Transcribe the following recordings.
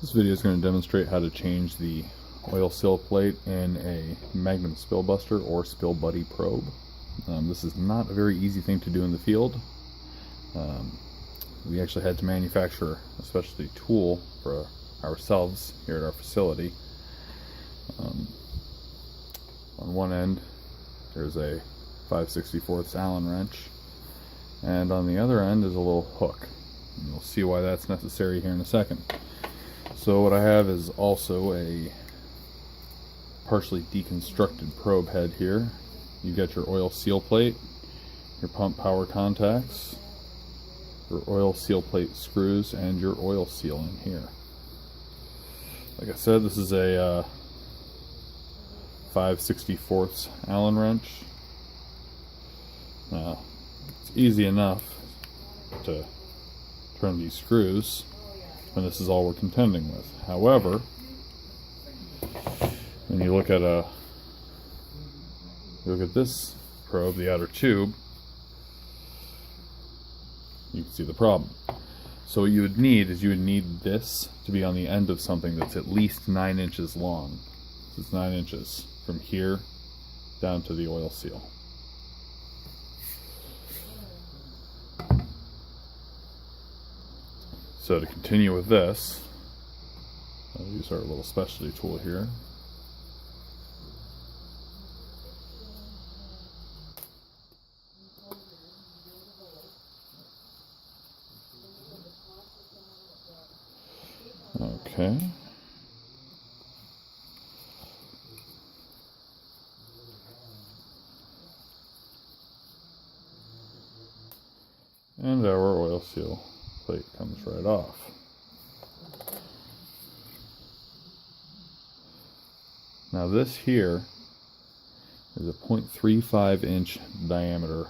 This video is going to demonstrate how to change the oil seal plate in a Magnum Spill Buster or Spill Buddy probe. This is not a very easy thing to do in the field. We actually had to manufacture a specialty tool for ourselves here at our facility. On one end there's a 5/64 Allen wrench, and on the other end is a little hook. And you'll see why that's necessary here in a second. So what I have is also a partially deconstructed probe head here. You got your oil seal plate, your pump power contacts, your oil seal plate screws, and your oil seal in here. Like I said, this is a 5/64 Allen wrench. Now, it's easy enough to turn these screws when this is all we're contending with. However, when you look at this probe, the outer tube, you can see the problem. So what you would need is this to be on the end of something that's at least 9 inches long. So it's 9 inches from here down to the oil seal. So to continue with this, I'll use our little specialty tool here. Okay. And our oil seal plate comes right off. Now this here is a 0.35 inch diameter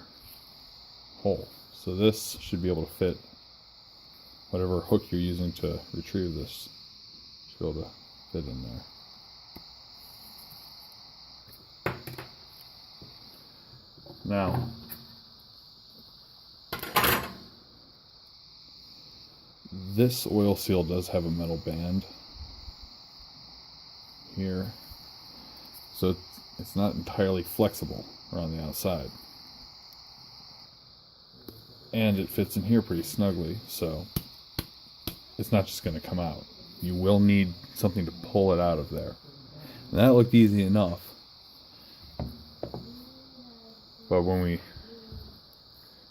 hole. So this should be able to fit whatever hook you're using to retrieve this. Should be able to fit in there. Now, this oil seal does have a metal band here, so it's not entirely flexible around the outside. And it fits in here pretty snugly, so it's not just going to come out. You will need something to pull it out of there. And that looked easy enough. But when we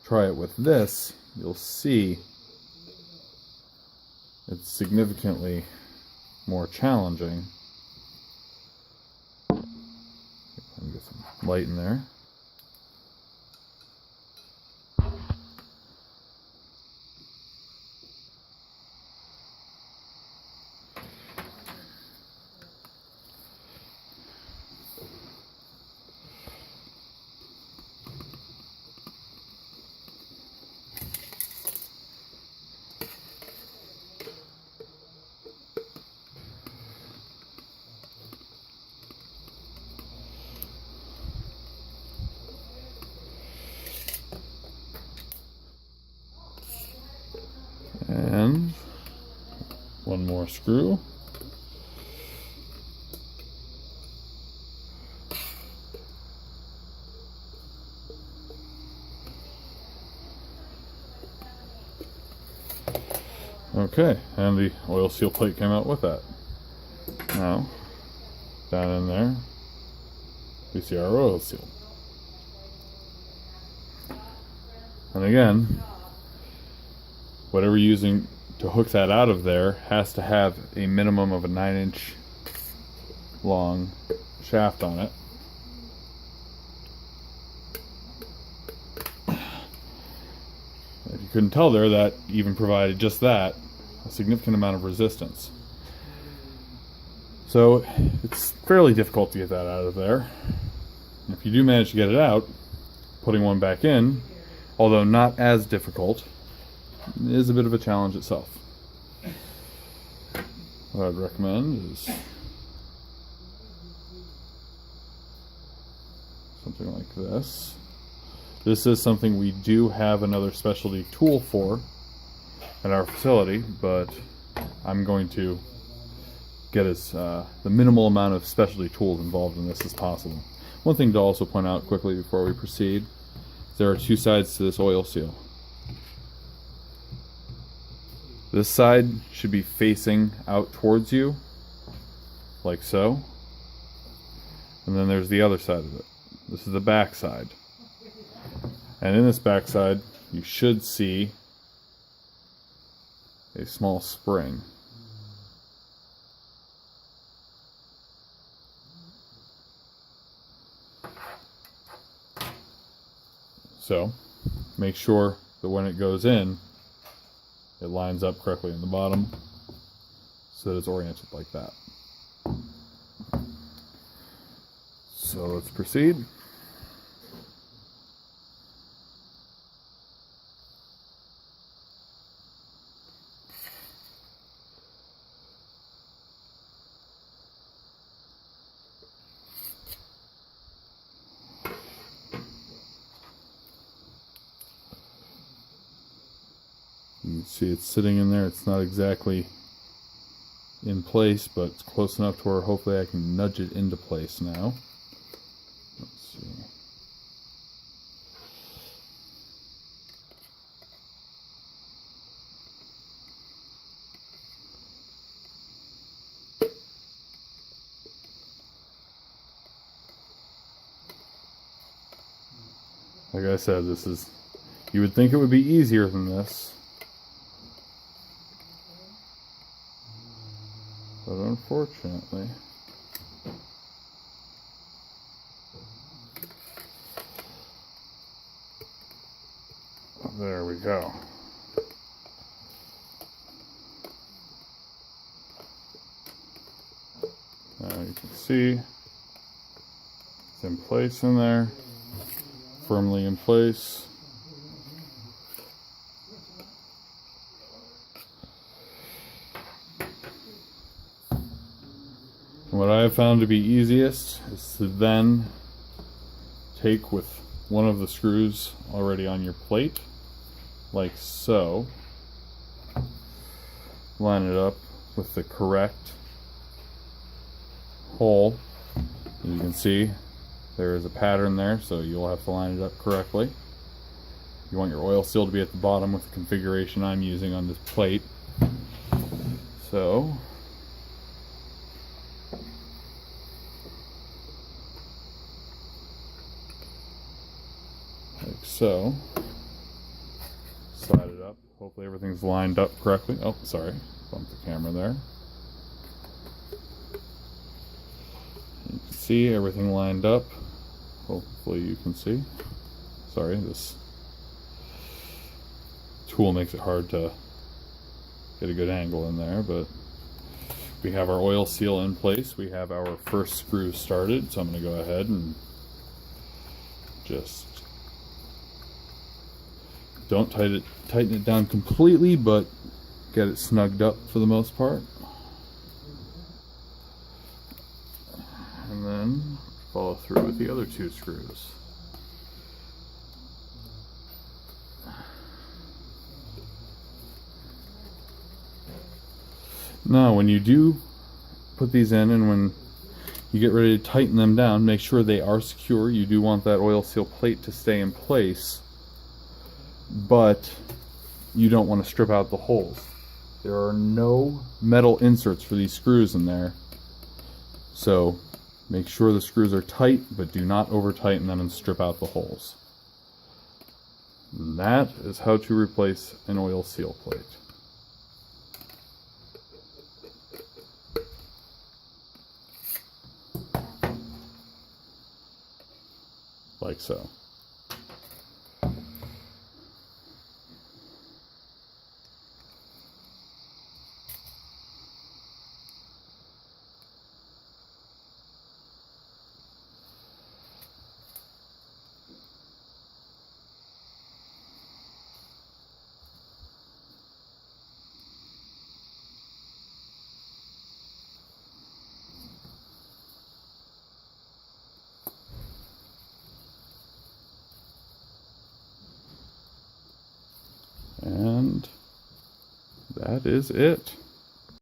try it with this, you'll see it's significantly more challenging. Let me get some light in there. And one more screw. Okay, and the oil seal plate came out with that. Now, down in there, we see our oil seal. And again, whatever you're using to hook that out of there has to have a minimum of a 9 inch long shaft on it. If you couldn't tell there, that even provided just that, a significant amount of resistance. So it's fairly difficult to get that out of there. If you do manage to get it out, putting one back in, although not as difficult, is a bit of a challenge itself. What I'd recommend is something like this. This is something we do have another specialty tool for at our facility, but I'm going to get as the minimal amount of specialty tools involved in this as possible. One thing to also point out quickly before we proceed, there are two sides to this oil seal. This side should be facing out towards you, like so. And then there's the other side of it. This is the back side. And in this back side, you should see a small spring. So, make sure that when it goes in, it lines up correctly in the bottom so that it's oriented like that. So let's proceed. You can see it's sitting in there. It's not exactly in place, but it's close enough to where hopefully I can nudge it into place now. Let's see. Like I said, this is, you would think it would be easier than this. But unfortunately, there we go. Now you can see it's in place in there, firmly in place. What I have found to be easiest is to then take with one of the screws already on your plate, like so, line it up with the correct hole. As you can see, there is a pattern there, so you'll have to line it up correctly. You want your oil seal to be at the bottom with the configuration I'm using on this plate. So, like so. Slide it up. Hopefully everything's lined up correctly. Oh, sorry. Bumped the camera there. You can see everything lined up. Hopefully you can see. Sorry, this tool makes it hard to get a good angle in there, but we have our oil seal in place. We have our first screw started, so I'm going to go ahead and just don't tighten it down completely, but get it snugged up for the most part. And then follow through with the other two screws. Now, when you do put these in and when you get ready to tighten them down, make sure they are secure. You do want that oil seal plate to stay in place, but you don't want to strip out the holes. There are no metal inserts for these screws in there, so make sure the screws are tight, but do not over tighten them and strip out the holes. And that is how to replace an oil seal plate. Like so. And that is it.